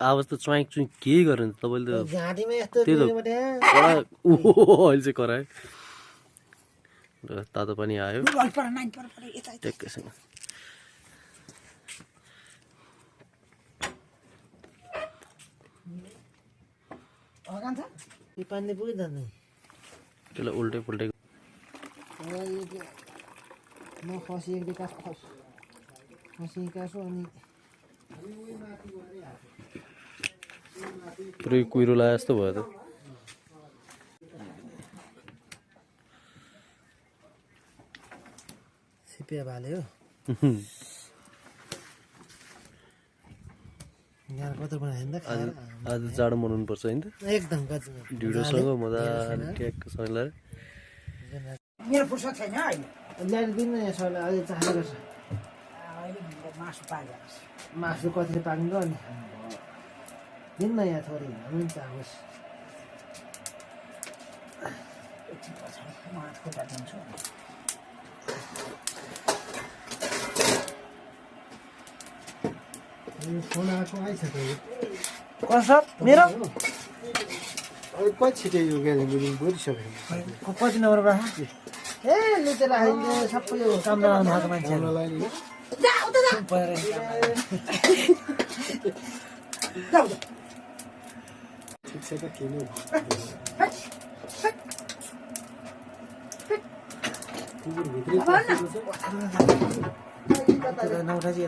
आवाज त च्वाइक चुइक केही गरेन तपाईँले त घाँटीमा यस्तो त्यही त अहिले चाहिँ करायो र तातो पनि आयो एकैछिन पानी पुग्दैन त्यसलाई उल्टै पुल्टै म खसिएको खसिएका छु अनि पुरै कुहिरो लाए जस्तो भयो त सिपिया भाल्यो यहाँ कत्रो बनायो नि त खाएर आज जाडो मनाउनु पर्छ हैन त एकदम ढिँडोसँग मजाले ट्याक्कसँग लाएर मेरो फुर्सद छैन अहिले ल्याएर दिनु न यहाँ सरलाई अझै चाहेको छ अहिले मासु पाकेको छ मासु कतिले पाक्नु र अनि दिनु न यहाँ थोरै हुन्छ होस् एकछिन पछाडि म हात खुट्टा दिन्छु फोन आएको आइसक्यो कसो मेरो कति छिटो यो ग्यालेन्डी बोलिसक्यो कति नम्बर राख ए लुटेर आइले सबै यो काम नलाउनु भएको मान्छेहरू ठिक छ त किन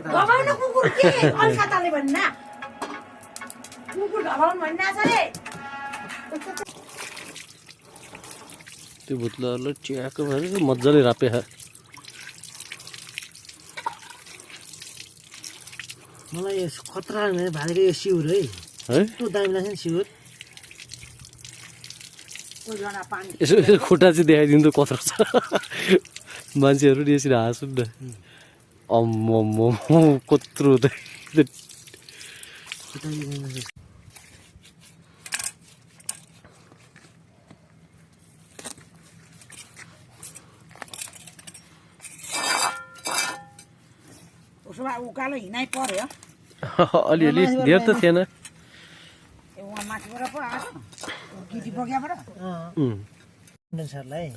घमाउनु कुकुर के कलकत्ताले भन्ना कुकुर घमाउनु भन्ना छ रे त्यो भुत्लाहरूलाई ट्याक्क भएर मजाले रापे मलाई यो खतरा भालेको यो सिउर है यस्तो दामी लाग्छ नि सिउर यसो खुट्टा चाहिँ देखाइदिनु त कत्रो छ मान्छेहरू नि यसरी हाँसुन् न अम्म कत्रो उसो भए उकालो हिँडाइ पर्यो अलिअलि धेर त थिएन उहाँ माथिबाट पो आएको गिटी बग्याबाट सरलाई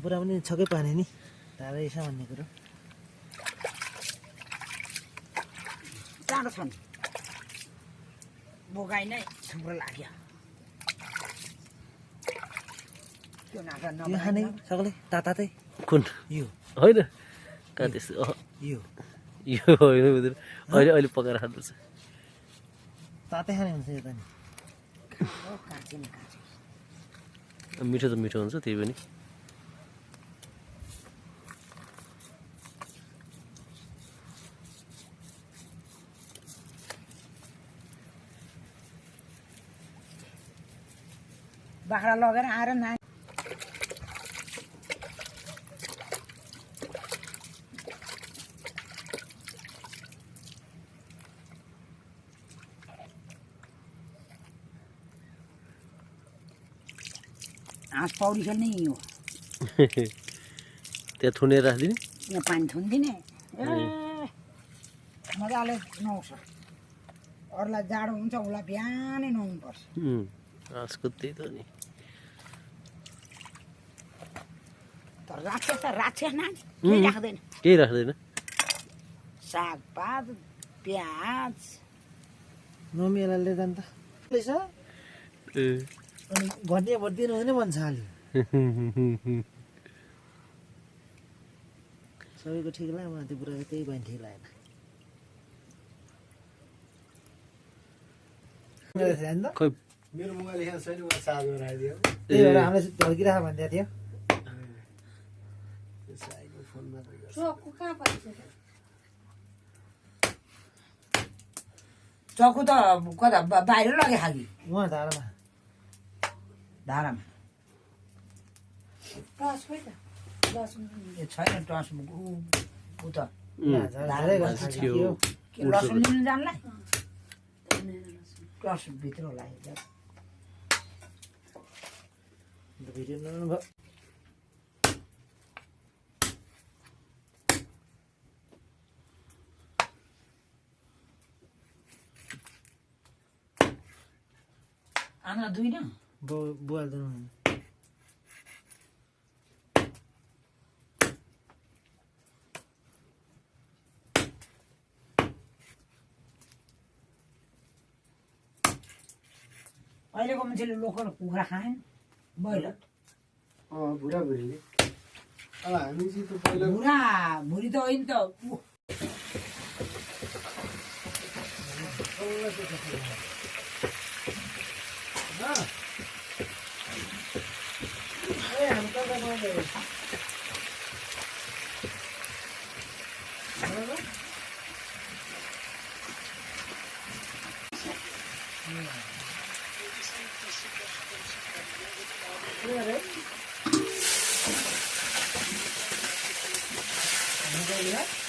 बुढा पनि छक्कै पाने नि रहेछ भन्ने कुरो चाँडो छ नि बोगाइ नै थुप्रो लाग्यो त्यो नाका यो खाने सकले तातै कुन यो होइन कहाँ त्यस्तो यो यो होइन अहिले अहिले पकाएर खानुपर्छ तातै खाने हुन्छ यो त नि मिठो त मिठो हुन्छ त्यही पनि बाख्रा लगेर आएर ना हाँस पौडी खेल्ने यही हो त्यहाँ थुनेर राखिदिने यहाँ पानी थुनिदिने ए मजाले नुहाउँछ अरूलाई जाडो हुन्छ उसलाई बिहानै नुहाउनु पर्छ हाँसको त्यही त नि तर राक्षस त राक्षस न केही राख्दैन केही राख्दैन सागपात प्याज नमिलाले जान्छ रहेछ अनि घटिया भनिदिनु हुँदैन भन्छ अलि सबैको ठिक लाग्यो मलाई त्यो बुढाको त्यही भयो ठिक लागेन खोइ मेरो मोबाइल यहाँ छैन म चार्जमा राखिदियो त्यही भएर हामीलाई झल्किराख भन्दै थियो चक्कु त कता बाहिर लगे खालि उहाँ धारामा धारामा ए छैन टस ऊ त लसुन लिनु जानलाई टस भित्र होला भिडियो बनाउनु भयो आमा दुई न बुवा दिनु अहिलेको मान्छेले लोकल कुखुरा खाएन ब्रोइलर बुढा बुढीले अब हामी चाहिँ त पहिला बुढा भुँडी त होइन त हामी कता गयो Ano ba yan?